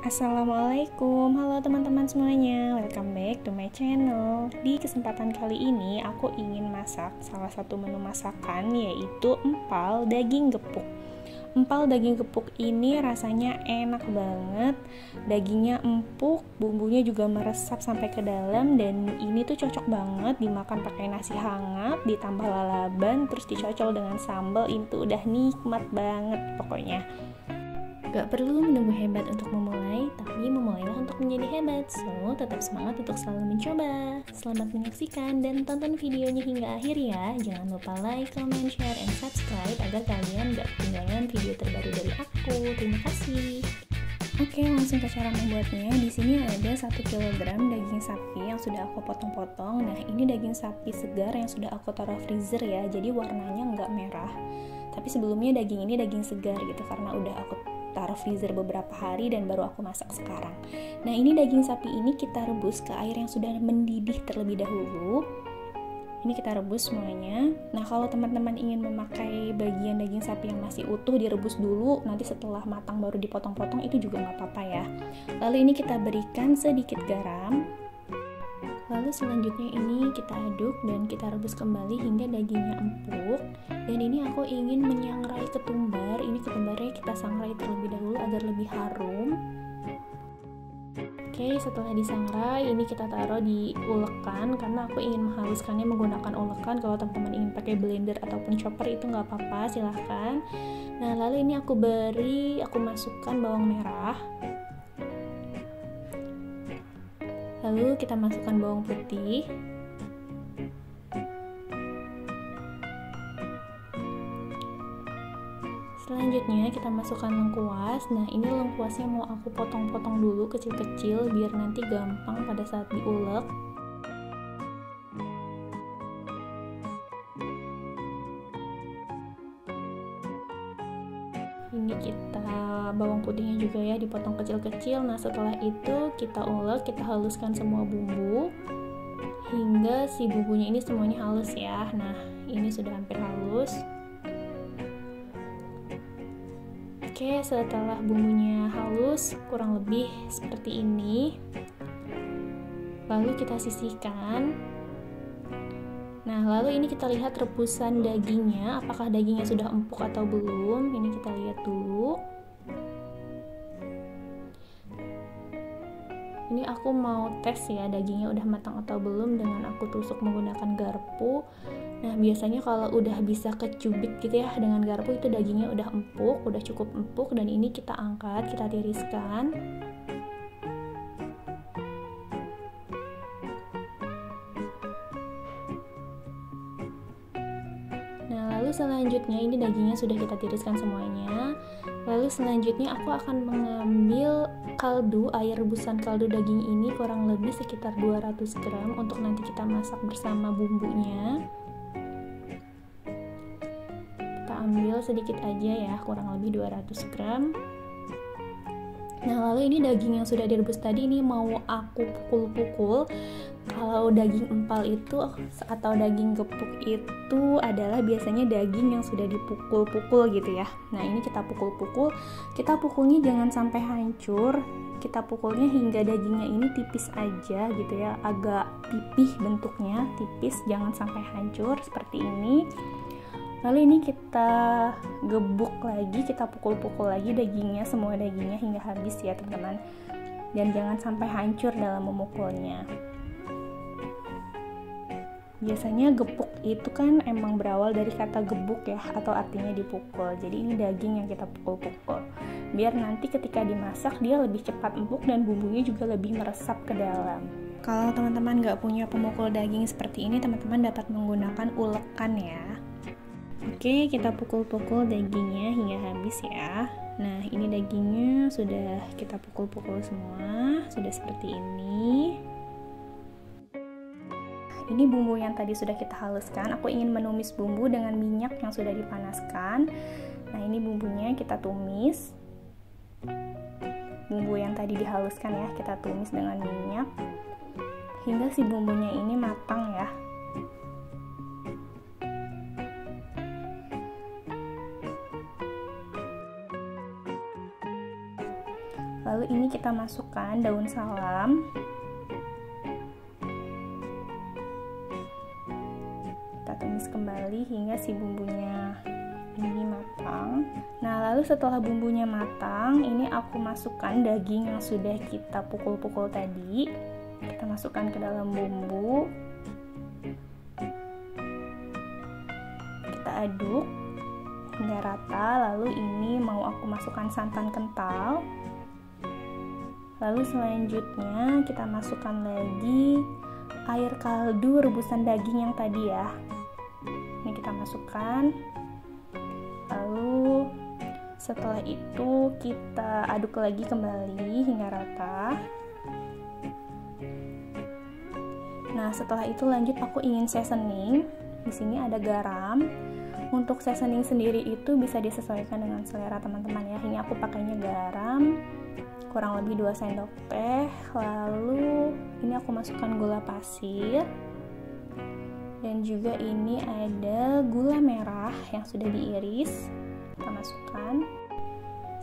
Assalamualaikum, halo teman-teman semuanya, welcome back to my channel. Di kesempatan kali ini aku ingin masak salah satu menu masakan, yaitu empal daging gepuk. Empal daging gepuk ini rasanya enak banget, dagingnya empuk, bumbunya juga meresap sampai ke dalam, dan ini tuh cocok banget dimakan pakai nasi hangat, ditambah lalaban, terus dicocol dengan sambal. Itu udah nikmat banget pokoknya. Gak perlu menunggu hebat untuk memulai, tapi memulailah untuk menjadi hebat. So, tetap semangat untuk selalu mencoba. Selamat menyaksikan dan tonton videonya hingga akhir ya. Jangan lupa like, comment, share, and subscribe agar kalian gak ketinggalan video terbaru dari aku. Terima kasih. Oke, langsung ke cara membuatnya. Di sini ada 1 kg daging sapi yang sudah aku potong-potong. Nah, ini daging sapi segar yang sudah aku taruh freezer ya. Jadi warnanya nggak merah. Tapi sebelumnya daging ini daging segar gitu, karena udah aku taruh freezer beberapa hari dan baru aku masak sekarang. Nah, ini daging sapi ini kita rebus ke air yang sudah mendidih terlebih dahulu. Ini kita rebus semuanya. Nah, kalau teman-teman ingin memakai bagian daging sapi yang masih utuh, direbus dulu, nanti setelah matang baru dipotong-potong, itu juga nggak apa-apa ya. Lalu ini kita berikan sedikit garam. Lalu selanjutnya ini kita aduk dan kita rebus kembali hingga dagingnya empuk. Dan ini aku ingin menyangrai ketumbar. Ini ketumbarnya kita sangrai terlebih dahulu agar lebih harum. Oke, setelah disangrai ini kita taruh di ulekan, karena aku ingin menghaluskannya menggunakan ulekan. Kalau teman-teman ingin pakai blender ataupun chopper itu nggak apa-apa, silahkan. Nah, lalu ini aku masukkan bawang merah. Lalu kita masukkan bawang putih. Selanjutnya kita masukkan lengkuas. Nah, ini lengkuasnya mau aku potong-potong dulu kecil-kecil biar nanti gampang pada saat diulek. Ini kita bawang putihnya juga ya dipotong kecil-kecil. Nah, setelah itu kita ulek, kita haluskan semua bumbu hingga si bumbunya ini semuanya halus ya. Nah, ini sudah hampir halus. Oke, setelah bumbunya halus kurang lebih seperti ini, lalu kita sisihkan. Nah, lalu ini kita lihat rebusan dagingnya, apakah dagingnya sudah empuk atau belum. Ini kita lihat dulu. Ini aku mau tes ya dagingnya udah matang atau belum dengan aku tusuk menggunakan garpu. Nah, biasanya kalau udah bisa kecubit gitu ya dengan garpu, itu dagingnya udah empuk, udah cukup empuk. Dan ini kita angkat, kita tiriskan. Lalu selanjutnya ini dagingnya sudah kita tiriskan semuanya. Lalu selanjutnya aku akan mengambil kaldu, air rebusan kaldu daging ini kurang lebih sekitar 200 gram untuk nanti kita masak bersama bumbunya. Kita ambil sedikit aja ya, kurang lebih 200 gram. Nah, lalu ini daging yang sudah direbus tadi ini mau aku pukul-pukul. Kalau daging empal itu atau daging gepuk itu adalah biasanya daging yang sudah dipukul-pukul gitu ya. Nah, ini kita pukul-pukul. Kita pukulnya jangan sampai hancur. Kita pukulnya hingga dagingnya ini tipis aja gitu ya, agak pipih bentuknya, tipis, jangan sampai hancur seperti ini. Lalu ini kita gebuk lagi, kita pukul-pukul lagi dagingnya, semua dagingnya hingga habis ya teman-teman. Dan jangan sampai hancur dalam memukulnya. Biasanya gepuk itu kan emang berawal dari kata gebuk ya, atau artinya dipukul. Jadi ini daging yang kita pukul-pukul. Biar nanti ketika dimasak dia lebih cepat empuk dan bumbunya juga lebih meresap ke dalam. Kalau teman-teman nggak punya pemukul daging seperti ini, teman-teman dapat menggunakan ulekan ya. Oke, kita pukul-pukul dagingnya hingga habis ya. Nah, ini dagingnya sudah kita pukul-pukul semua, sudah seperti ini. Ini bumbu yang tadi sudah kita haluskan. Aku ingin menumis bumbu dengan minyak yang sudah dipanaskan. Nah, ini bumbunya kita tumis. Bumbu yang tadi dihaluskan ya, kita tumis dengan minyak hingga si bumbunya ini matang ya. Lalu ini kita masukkan daun salam. Kita tumis kembali hingga si bumbunya ini matang. Nah, lalu setelah bumbunya matang, ini aku masukkan daging yang sudah kita pukul-pukul tadi. Kita masukkan ke dalam bumbu. Kita aduk hingga rata. Lalu ini mau aku masukkan santan kental. Lalu selanjutnya kita masukkan lagi air kaldu rebusan daging yang tadi ya. Ini kita masukkan. Lalu setelah itu kita aduk lagi kembali hingga rata. Nah, setelah itu lanjut aku ingin seasoning. Di sini ada garam. Untuk seasoning sendiri itu bisa disesuaikan dengan selera teman-teman ya. Ini aku pakainya garam kurang lebih 2 sendok teh. Lalu ini aku masukkan gula pasir. Dan juga ini ada gula merah yang sudah diiris. Kita masukkan.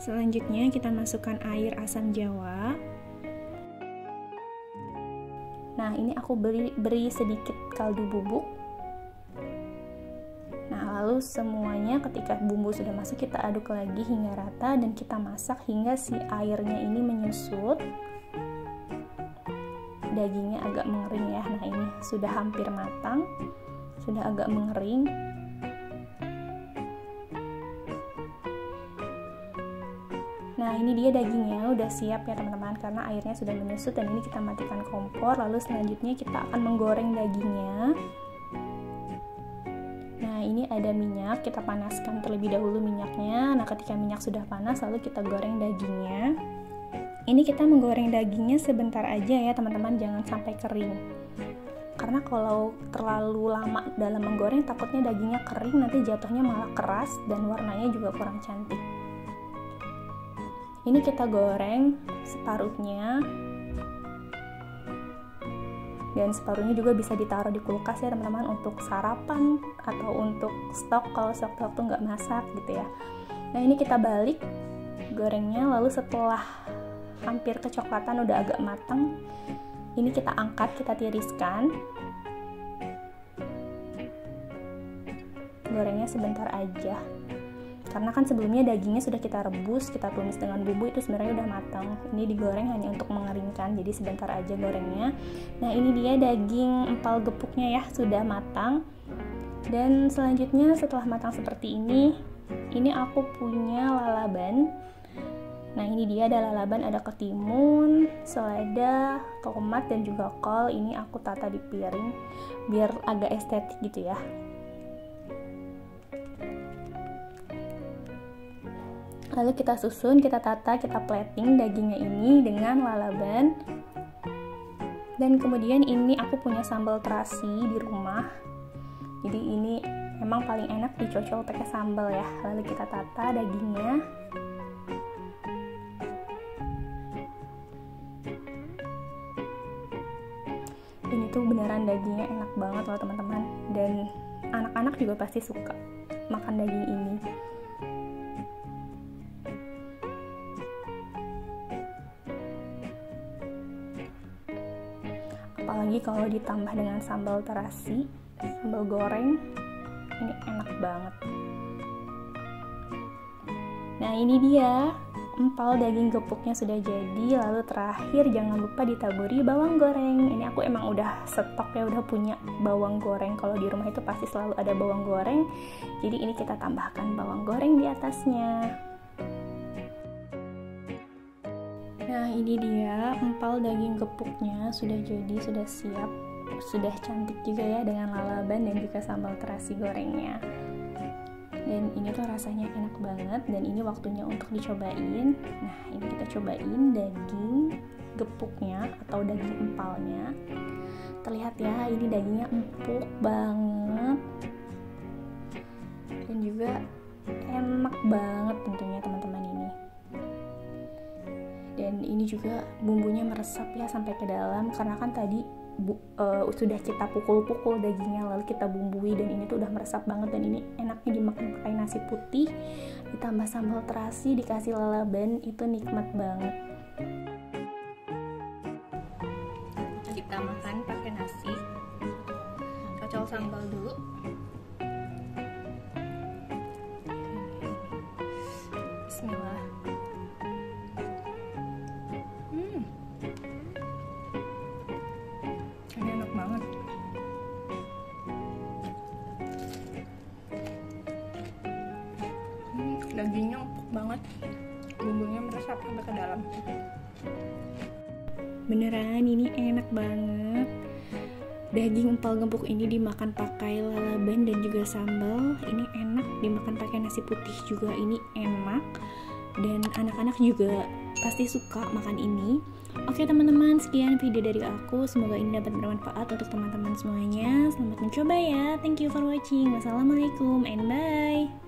Selanjutnya kita masukkan air asam jawa. Nah, ini aku beri sedikit kaldu bubuk. Nah, lalu semuanya ketika bumbu sudah masuk kita aduk lagi hingga rata dan kita masak hingga si airnya ini menyusut. Dagingnya agak mengering ya. Nah, ini sudah hampir matang, sudah agak mengering. Nah, ini dia dagingnya udah siap ya teman-teman, karena airnya sudah menyusut. Dan ini kita matikan kompor. Lalu selanjutnya kita akan menggoreng dagingnya. Nah, ini ada minyak, kita panaskan terlebih dahulu minyaknya. Nah, ketika minyak sudah panas lalu kita goreng dagingnya. Ini kita menggoreng dagingnya sebentar aja ya teman-teman, jangan sampai kering. Karena kalau terlalu lama dalam menggoreng takutnya dagingnya kering, nanti jatuhnya malah keras dan warnanya juga kurang cantik. Ini kita goreng separuhnya. Dan separuhnya juga bisa ditaruh di kulkas ya teman-teman, untuk sarapan atau untuk stok kalau stok tuh nggak masak gitu ya. Nah, ini kita balik gorengnya. Lalu setelah hampir kecoklatan, udah agak matang, ini kita angkat, kita tiriskan. Gorengnya sebentar aja, karena kan sebelumnya dagingnya sudah kita rebus, kita tumis dengan bumbu, itu sebenarnya udah matang. Ini digoreng hanya untuk mengeringkan, jadi sebentar aja gorengnya. Nah, ini dia daging empal gepuknya ya, sudah matang. Dan selanjutnya setelah matang seperti ini aku punya lalaban. Nah, ini dia ada lalaban, ada ketimun, selada, tomat, dan juga kol. Ini aku tata di piring biar agak estetik gitu ya. Lalu kita susun, kita tata, kita plating dagingnya ini dengan lalaban. Dan kemudian ini aku punya sambal terasi di rumah. Jadi ini memang paling enak dicocol pakai sambal ya. Lalu kita tata dagingnya. Ini tuh beneran dagingnya enak banget loh teman-teman. Dan anak-anak juga pasti suka makan daging ini. Apalagi kalau ditambah dengan sambal terasi, sambal goreng, ini enak banget. Nah, ini dia empal daging gepuknya sudah jadi. Lalu terakhir jangan lupa ditaburi bawang goreng. Ini aku emang udah stok ya, udah punya bawang goreng. Kalau di rumah itu pasti selalu ada bawang goreng. Jadi ini kita tambahkan bawang goreng di atasnya. Nah, ini dia empal daging gepuknya sudah jadi, sudah siap, sudah cantik juga ya dengan lalaban dan juga sambal terasi gorengnya. Dan ini tuh rasanya enak banget, dan ini waktunya untuk dicobain. Nah, ini kita cobain daging gepuknya atau daging empalnya. Terlihat ya, ini dagingnya empuk banget dan juga enak banget tentunya teman-teman ini. Dan ini juga bumbunya meresap ya sampai ke dalam, karena kan tadi sudah kita pukul-pukul dagingnya lalu kita bumbui, dan ini tuh udah meresap banget. Dan ini enaknya dimakan pakai nasi putih ditambah sambal terasi dikasih lalaban, itu nikmat banget. Nyemprot sambal dulu. Bismillah. Ini enak banget. Dagingnya empuk banget, bumbunya meresap sampai ke dalam. Beneran ini enak banget. Daging empal gempuk ini dimakan pakai lalaban dan juga sambal. Ini enak, dimakan pakai nasi putih juga ini enak. Dan anak-anak juga pasti suka makan ini. Oke teman-teman, sekian video dari aku. Semoga ini dapat bermanfaat untuk teman-teman semuanya. Selamat mencoba ya. Thank you for watching. Wassalamualaikum and bye.